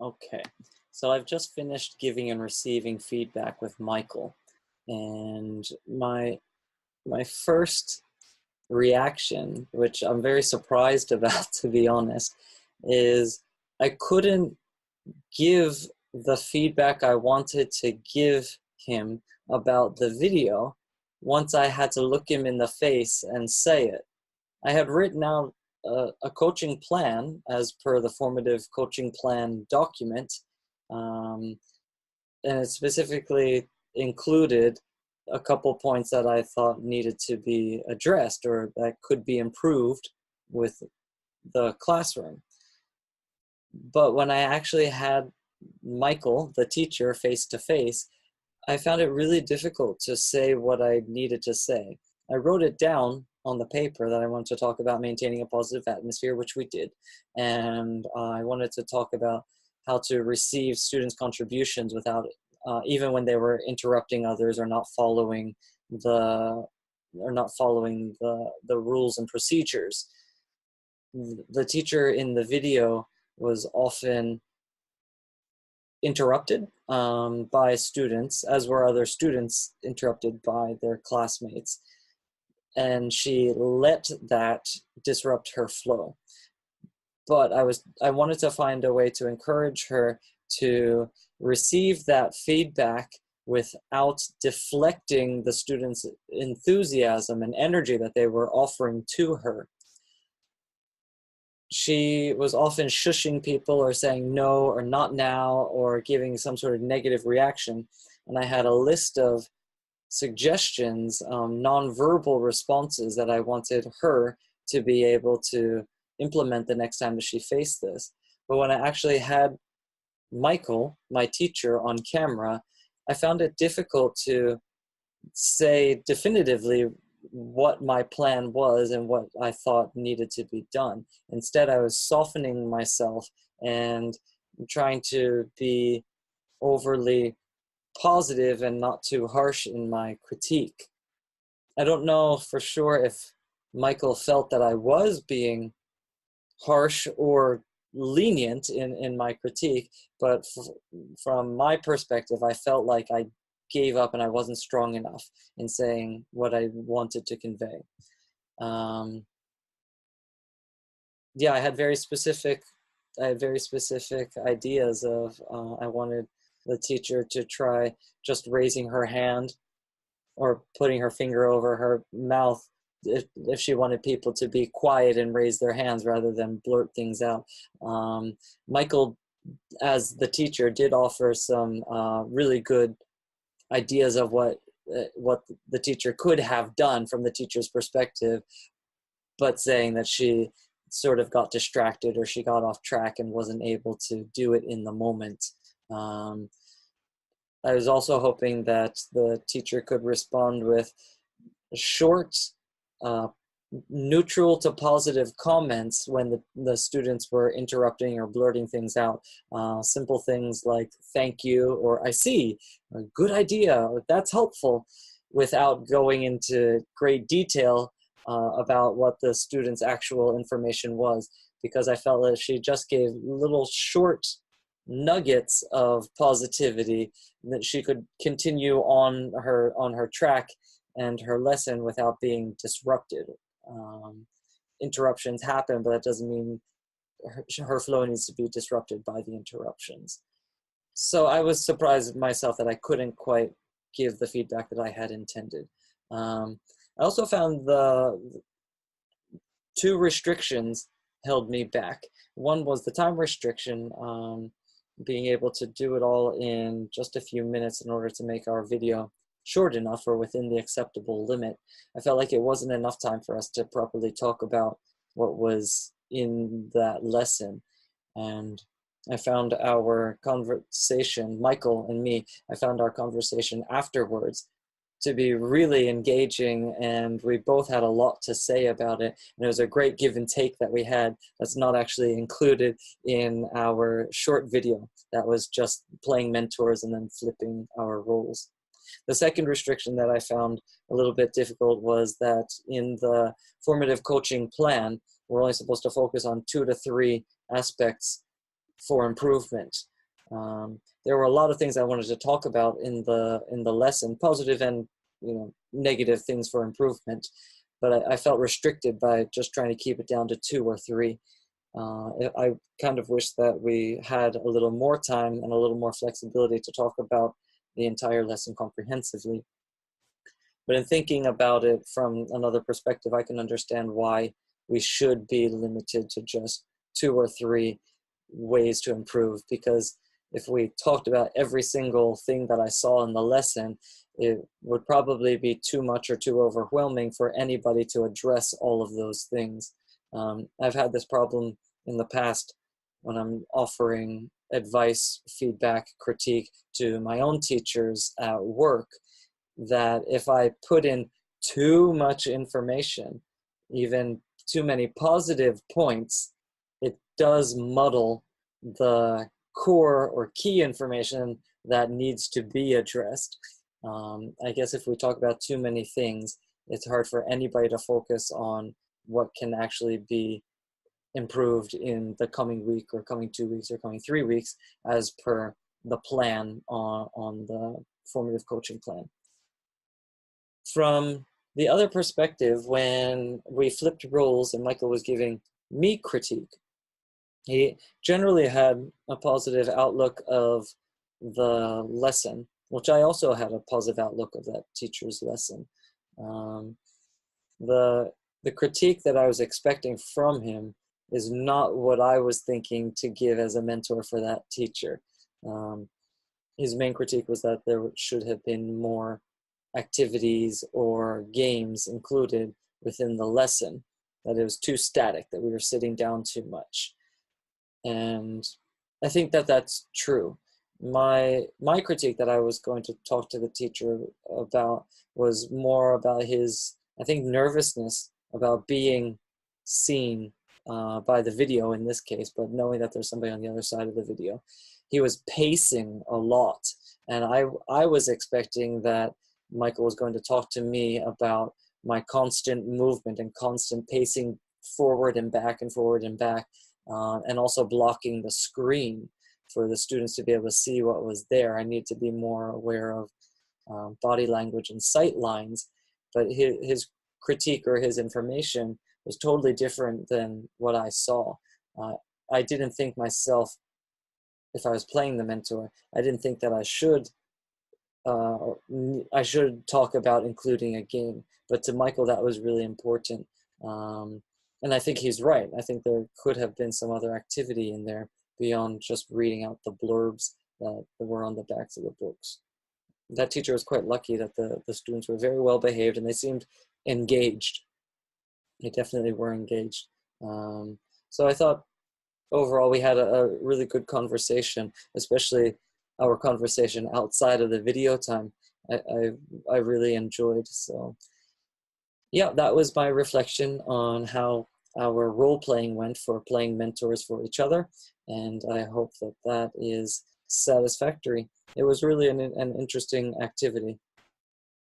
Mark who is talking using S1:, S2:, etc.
S1: Okay, so I've just finished giving and receiving feedback with Michael, and my first reaction, which I'm very surprised about, to be honest, is I couldn't give the feedback I wanted to give him about the video once I had to look him in the face and say it. I had written out a coaching plan as per the formative coaching plan document, um, and it specifically included a couple points that I thought needed to be addressed or that could be improved with the classroom. But when I actually had Michael, the teacher, face to face, I found it really difficult to say what I needed to say. I wrote it down on the paper that I wanted to talk about maintaining a positive atmosphere, which we did. And I wanted to talk about how to receive students' contributions without, even when they were interrupting others or not following the the rules and procedures. The teacher in the video was often interrupted by students, as were other students interrupted by their classmates. And she let that disrupt her flow. But I wanted to find a way to encourage her to receive that feedback without deflecting the students' enthusiasm and energy that they were offering to her. She was often shushing people or saying no or not now or giving some sort of negative reaction. And I had a list of suggestions, nonverbal responses that I wanted her to be able to implement the next time that she faced this. But when I actually had Michael, my teacher, on camera, I found it difficult to say definitively what my plan was and what I thought needed to be done. Instead, I was softening myself and trying to be overly positive and not too harsh in my critique. I don't know for sure if Michael felt that I was being harsh or lenient in my critique, but from my perspective, I felt like I gave up and I wasn't strong enough in saying what I wanted to convey. Yeah, I had very specific ideas of I wanted the teacher to try just raising her hand or putting her finger over her mouth if she wanted people to be quiet and raise their hands rather than blurt things out. Michael, as the teacher, did offer some really good ideas of what the teacher could have done from the teacher's perspective, but saying that she sort of got distracted or she got off track and wasn't able to do it in the moment. I was also hoping that the teacher could respond with short, neutral to positive comments when the students were interrupting or blurting things out. Simple things like "thank you" or "I see," or "good idea," or "that's helpful," without going into great detail about what the student's actual information was, because I felt that she just gave little short nuggets of positivity that she could continue on her track and her lesson without being disrupted. Interruptions happen, but that doesn't mean her flow needs to be disrupted by the interruptions. So I was surprised myself that I couldn't quite give the feedback that I had intended. I also found the two restrictions held me back. One was the time restriction, being able to do it all in just a few minutes in order to make our video short enough or within the acceptable limit. I felt like it wasn't enough time for us to properly talk about what was in that lesson. And I found our conversation, Michael and me, I found our conversation afterwards to be really engaging, and we both had a lot to say about it. And it was a great give and take that we had that's not actually included in our short video. That was just playing mentors and then flipping our roles. The second restriction that I found a little bit difficult was that in the formative coaching plan, we're only supposed to focus on 2 to 3 aspects for improvement. There were a lot of things I wanted to talk about in the lesson, positive and negative things for improvement, but I felt restricted by just trying to keep it down to 2 or 3. I kind of wish that we had a little more time and a little more flexibility to talk about the entire lesson comprehensively. But in thinking about it from another perspective, I can understand why we should be limited to just 2 or 3 ways to improve, because if we talked about every single thing that I saw in the lesson, it would probably be too much or too overwhelming for anybody to address all of those things. I've had this problem in the past when I'm offering advice, feedback, critique to my own teachers at work, that if I put in too much information, even too many positive points, it does muddle the core or key information that needs to be addressed. I guess if we talk about too many things, it's hard for anybody to focus on what can actually be improved in the coming week or coming 2 weeks or coming 3 weeks as per the plan on the formative coaching plan. From the other perspective, when we flipped roles and Michael was giving me critique, he generally had a positive outlook of the lesson, which I also had a positive outlook of that teacher's lesson. The critique that I was expecting from him is not what I was thinking to give as a mentor for that teacher. His main critique was that there should have been more activities or games included within the lesson, that it was too static, that we were sitting down too much. And I think that that's true. My critique that I was going to talk to the teacher about was more about his, I think, nervousness about being seen by the video in this case, but knowing that there's somebody on the other side of the video. He was pacing a lot, and I was expecting that Michael was going to talk to me about my constant movement and constant pacing forward and back and forward and back, and also blocking the screen for the students to be able to see what was there. I need to be more aware of body language and sight lines, but his critique or his information was totally different than what I saw. I didn't think myself, if I was playing the mentor, I didn't think that I should talk about including a game, but to Michael that was really important. And I think he's right. I think there could have been some other activity in there beyond just reading out the blurbs that were on the backs of the books. That teacher was quite lucky that the students were very well behaved and they seemed engaged. They definitely were engaged. So I thought overall we had a really good conversation, especially our conversation outside of the video time. I really enjoyed. So yeah, that was my reflection on how our role playing went for playing mentors for each other, and I hope that that is satisfactory. It was really an interesting activity.